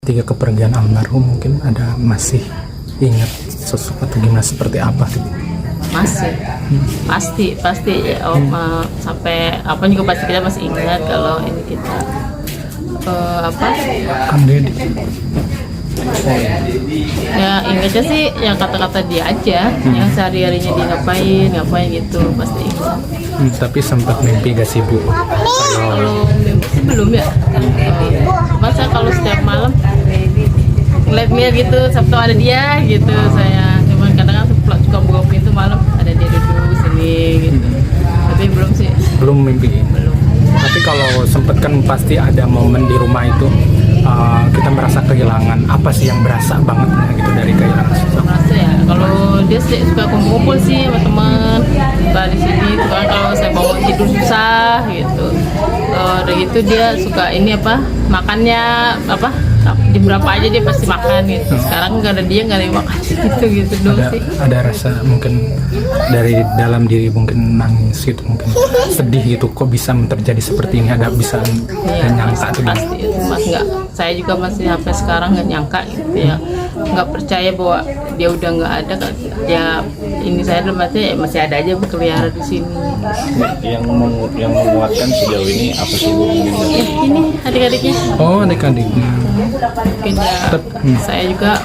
ketika kepergian almarhum mungkin ada masih ingat sosok atau gimana seperti apa gitu? Masih, pasti ya, sampai apa juga pasti kita masih ingat kalau ini kita Kang Deddy. ya ingatnya sih yang kata-kata dia aja, yang sehari-harinya dia ngapain gitu pasti ingat. Tapi sempat mimpi gak sih Bu? Kalau mimpi sih belum ya, masa kalau setiap malam ngeliat dia gitu, Sabtu ada dia gitu saya, cuman kadang-kadang suka buka pintu malam ada dia duduk sini gitu, tapi belum sih. Belum mimpi. Belum. Tapi kalau sempet kan pasti ada momen di rumah itu kita merasa kehilangan. Apa sih yang berasa banget gitu dari kehilangan sosok? Merasa ya, kalau dia sih suka kumpul-kumpul sih sama teman di sini. Kalau saya bawa tidur susah gitu, udah gitu dia suka ini makannya di berapa aja dia pasti makan gitu. Sekarang nggak ada dia, nggak ada yang makan gitu dong sih. Ada rasa mungkin dari dalam diri mungkin nangis gitu, mungkin sedih gitu, kok bisa terjadi seperti ini, ada bisa nyangka tuh pasti itu mas, nggak, saya juga masih sampai sekarang nggak nyangka gitu ya, nggak percaya bahwa dia udah nggak ada kan ya. Ini saya dalam arti masih ada aja berkeliaran di sini. Yang menguatkan sejauh ini apa sih Bu? Ini adik-adiknya. Oh, adik-adiknya. Mungkin ya, saya juga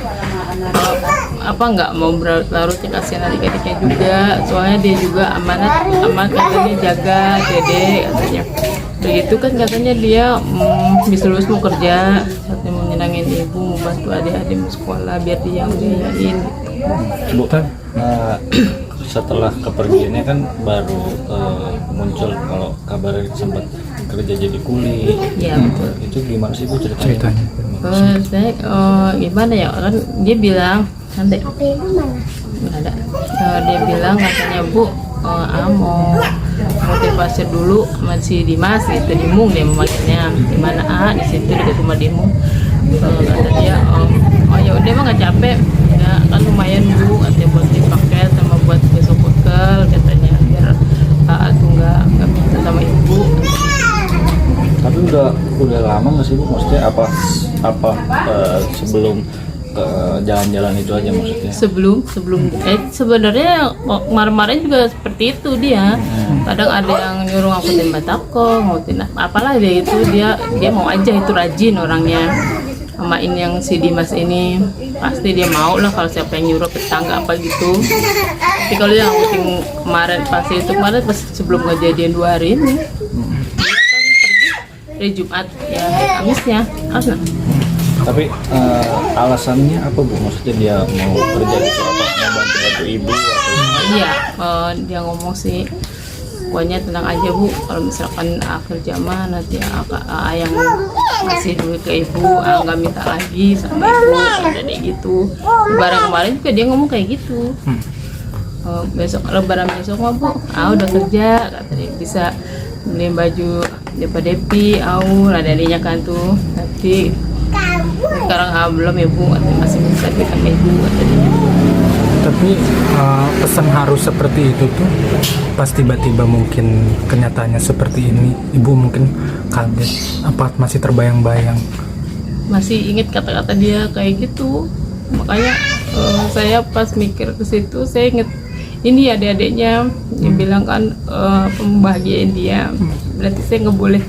nggak mau berlarut-larut ya, kasihan adik-adiknya juga, soalnya dia juga amanat katanya jaga Dede katanya. Begitu kan katanya dia bisa lulus mau kerja, katanya mau nyenangin ibu, mau bantu adik-adik sekolah biar dia yang biayain gitu. Bu, setelah kepergiannya kan baru muncul kalau kabarnya sempat kerja jadi kuli. Iya betul. Itu gimana sih Bu ceritanya? Saya gimana ya, kan dia bilang nanti nggak ada. Dia bilang katanya Bu, mau motivasi dulu sama si Dimas gitu, Dimung dia memanggilnya, di mana di situ dekat rumah Dimung. Kata dia oh ya udah mah nggak capek ya, kan lumayan Bu katanya buat di paket sama buat besok bekal katanya, biar tuh nggak minta sama ibu. Tapi udah lama nggak sih Bu? Maksudnya apa sebelum ke jalan-jalan itu aja maksudnya? Sebelum Sebenarnya kemarin-kemarin juga seperti itu dia. Kadang ada yang nyuruh ngikutin batako, ngikutin apalah dia itu, dia mau aja, itu rajin orangnya. Sama ini yang si Dimas ini pasti dia mau lah kalau siapa yang nyuruh tetangga apa gitu. Tapi kalau yang ngikutin kemarin pas sebelum kejadian 2 hari ini, dari Jumat ya Kamisnya asal. Tapi alasannya apa Bu? Maksudnya dia mau kerja gitu apa? Mau bantu ibu atau? Iya, dia ngomong sih, pokoknya tenang aja Bu, kalau misalkan kerja mah nanti yang ngasih duit ke ibu, nggak minta lagi sama ibu, jadi gitu. Lebaran kemarin juga dia ngomong kayak gitu. Besok lebaran besok mah Bu, udah kerja, katanya bisa beli baju Depi, lah darinya kan tuh nanti. Sekarang belum ya Bu, masih bisa kita ke ibu katanya. Tapi pesan harus seperti itu tuh pas tiba-tiba mungkin kenyataannya seperti ini, ibu mungkin kaget apa masih terbayang-bayang? Masih ingat kata-kata dia kayak gitu, makanya saya pas mikir ke situ saya inget ini adik-adiknya yang bilang kan pembahagiaan dia, berarti saya nggak boleh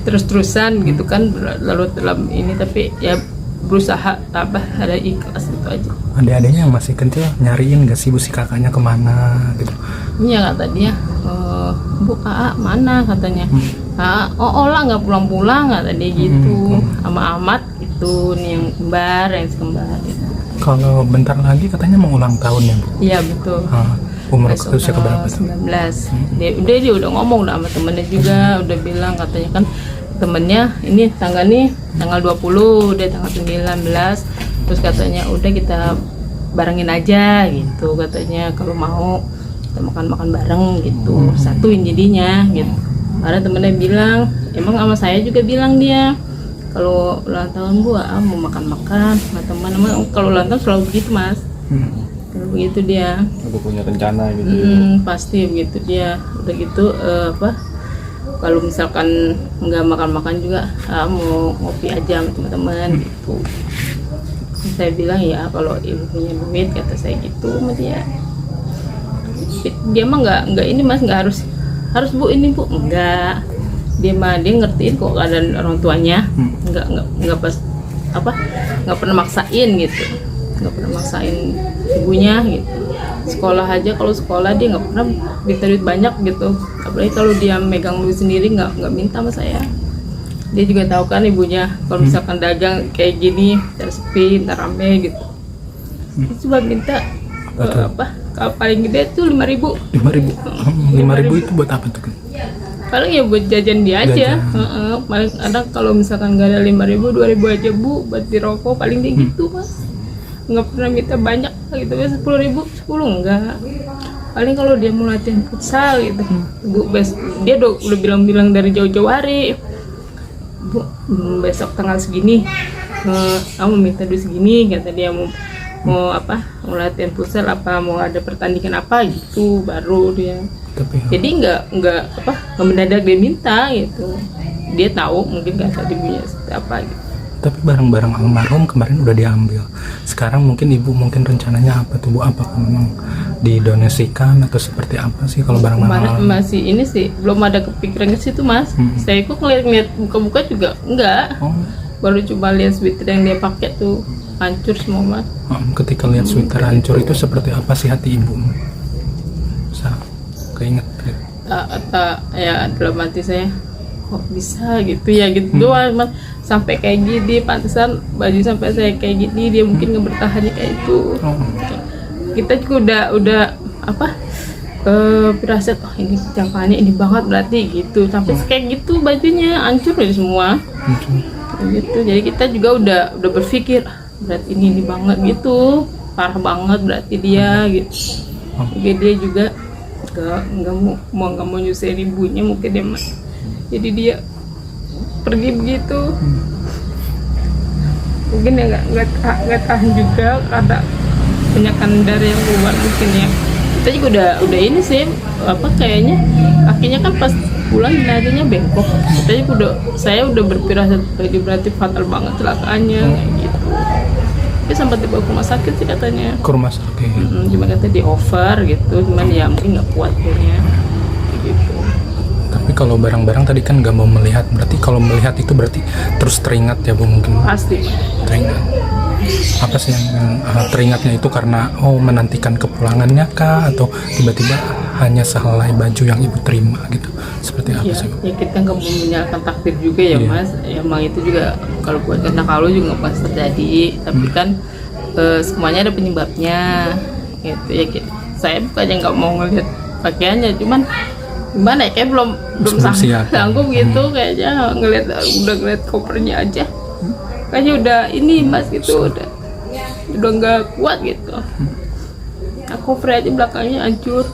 terus-terusan gitu kan lalu dalam ini, tapi ya berusaha tabah, ada ikhlas itu aja. Adik-adiknya yang masih kecil nyariin gak sih Bu si kakaknya kemana gitu? Iya kata dia, Bu mana katanya, lah nggak pulang-pulang kata dia gitu, sama Ahmad gitu nih yang kembar gitu. Kalau bentar lagi katanya mau ulang tahun ya Bu? Iya betul. Umur usia keberapa tuh? 19. Dia udah ngomong sama temennya juga, udah bilang katanya kan temennya ini tanggal 20, dia tanggal 19, terus katanya udah kita barengin aja gitu, katanya kalau mau kita makan bareng gitu, satuin jadinya gitu. Karena temennya bilang, emang sama saya juga bilang dia kalau ulang tahun Bu mau makan sama teman-teman, kalau ulang tahun selalu begitu Mas. Kalau begitu dia punya rencana gitu. Pasti begitu dia, udah gitu kalau misalkan nggak makan juga mau ngopi aja sama teman-teman gitu. Saya bilang ya kalau ibu punya duit, kata saya gitu sama dia. Dia mah nggak ini mas, nggak harus bu ini bu, enggak. Dia ngertiin kok keadaan orang tuanya, nggak pas apa, nggak pernah maksain gitu, nggak pernah maksain ibunya gitu. Sekolah aja, kalau sekolah dia nggak pernah minta duit banyak gitu, apalagi kalau dia megang duit sendiri nggak minta sama saya. Dia juga tahu kan ibunya kalau misalkan dagang kayak gini ntar sepi, ntar rame gitu. Dia cuma minta kalau paling gede tuh 5.000. 5.000 itu buat apa tuh? Paling ya buat jajan dia aja. Paling ada kalau misalkan nggak ada 5.000, 2.000 aja bu buat di rokok, paling dia gitu mas. Nggak pernah minta banyak gitu ya, 10.000, 10 enggak. Paling kalau dia mau latihan futsal gitu, bu dia udah bilang dari jauh-jauh hari, bu besok tanggal segini kamu minta duit segini, kata dia mau mau latihan futsal apa, mau ada pertandingan apa gitu, baru dia. Jadi nggak mendadak dia minta gitu. Dia tahu mungkin kata ibunya apa gitu. Tapi barang-barang almarhum kemarin udah diambil. Sekarang mungkin ibu rencananya apa tuh bu? Apakah memang didonasikan atau seperti apa sih kalau barang-barang? Masih ini sih belum ada kepikiran ke situ mas. Saya kok ngeliat buka-buka juga enggak. Baru cuma lihat sweater yang dia pakai tuh hancur semua mas. Ketika lihat sweater hancur itu seperti apa sih hati ibu? Bisa keinget? Ya dalam hati saya, kok bisa gitu ya gitu doang mas. Sampai kayak gini, pantesan baju sampai saya kayak gini, dia mungkin nggak bertahannya kayak itu. Kita juga udah firasat, ini jangkaannya ini banget berarti gitu, sampai kayak gitu bajunya hancur dari semua gitu. Jadi kita juga udah berpikir berarti ini banget gitu, parah banget berarti dia gitu. Jadi dia juga nggak mau nyusahin ibunya mungkin dia mas. Jadi dia pergi begitu, mungkin ya nggak tahan juga karena kebanyakan darah yang keluar mungkin ya. Kita juga udah ini sih kayaknya kakinya kan pas pulang jenazahnya bengkok. Saya udah berpirasat berarti fatal banget celakaannya kayak gitu. Dia sempat dibawa ke rumah sakit sih katanya. Ke rumah sakit. Cuma kata di over gitu, cuman ya mungkin nggak kuat kayaknya gitu. Tapi kalau barang-barang tadi kan nggak mau melihat, berarti kalau melihat itu berarti terus teringat ya bu mungkin? Pasti teringat. Apa sih yang teringatnya itu karena menantikan kepulangannya kah, atau tiba-tiba hanya sehelai baju yang ibu terima gitu, seperti apa sih bu? Ya kita nggak mau menyalahkan takdir juga ya mas. Emang itu juga kalau buat kena kalau juga nggak pasti terjadi, tapi kan semuanya ada penyebabnya gitu ya. Saya bukannya nggak mau ngelihat pakaiannya, cuman gimana ya, kayak belum sanggup gitu kayaknya ngelihat kopernya aja kayaknya udah ini mas gitu, udah nggak kuat gitu. Koper aja belakangnya hancur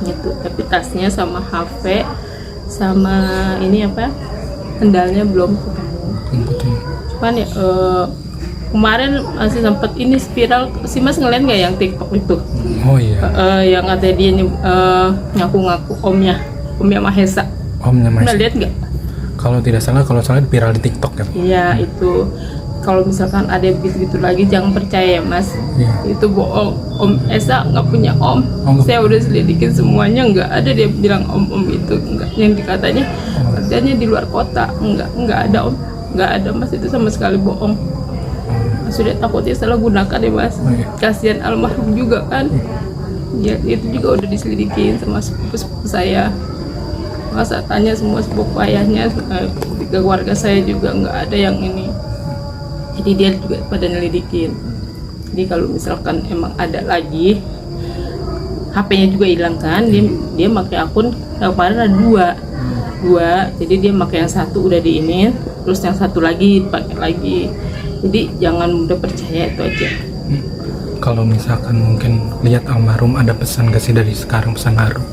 gitu, tapi tasnya sama HP sama ini sendalnya belum ketemu. Cuman ya kemarin masih sempat ini spiral, si mas ngeliat nggak yang TikTok itu? Oh iya. Yang ada dia ngaku-ngaku omnya Mahesa. Omnya Mahesa. Pernah lihat nggak? Kalau tidak salah, viral di TikTok ya. Iya itu. Kalau misalkan ada gitu lagi jangan percaya ya mas. Itu bohong. Om Esa nggak punya om. Saya udah selidikin semuanya, nggak ada dia bilang om itu, nggak. Yang dikatanya kerjanya di luar kota, nggak ada om, nggak ada mas, itu sama sekali bohong. Sudah takutnya salah gunakan ya mas. Kasihan almarhum juga kan. Ya itu juga udah diselidikin sama sepupu saya. Masa tanya semua sepupu ayahnya, tiga keluarga saya juga nggak ada yang ini. Jadi dia juga pada nyelidikin. Jadi kalau misalkan emang ada lagi, HP-nya juga hilang kan, dia pakai akun kemarin ada dua. Jadi dia pakai yang satu udah diinin, terus yang satu lagi pakai lagi. Jadi jangan mudah percaya, itu aja. Kalau misalkan mungkin lihat almarhum, ada pesan gak sih dari sekarang, pesan haru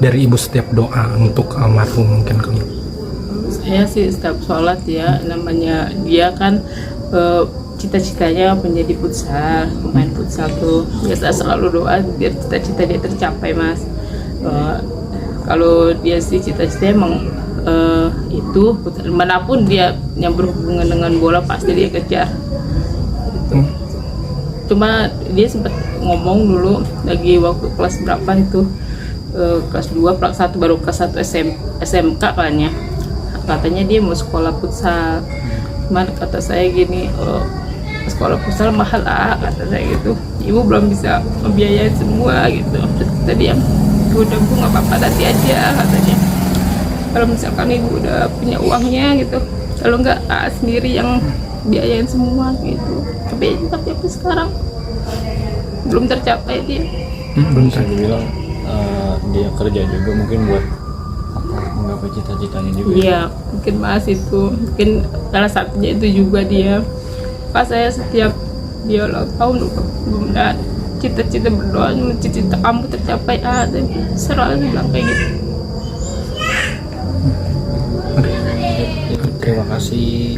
dari ibu setiap doa untuk almarhum mungkin? Kalau saya sih setiap sholat ya, namanya dia kan cita-citanya menjadi pemain futsal tuh, biasa selalu doa biar cita-cita dia tercapai mas. Kalau dia sih cita-citanya emang itu manapun dia yang berhubungan dengan bola pasti dia kejar gitu. Cuma dia sempat ngomong dulu lagi waktu kelas berapa itu, kelas 2 kelas 1 baru kelas 1 SMK katanya dia mau sekolah futsal. Cuman kata saya gini, sekolah futsal mahal kata saya gitu, ibu belum bisa membiayai semua gitu. Terus kata dia, udah bu nggak apa-apa nanti aja katanya, kalau misalkan ibu udah punya uangnya gitu, kalau nggak sendiri yang biayain semua gitu. Tapi sekarang belum tercapai dia. Belum Bisa dibilang dia kerja juga mungkin buat apa menggapai cita-citanya juga. Iya, mungkin mas itu, mungkin salah satunya itu juga dia. Pas saya setiap dia ulang tahun bunda cita-cita berdoa, cita-cita kamu tercapai dan selalu bilang kayak gitu. Terima kasih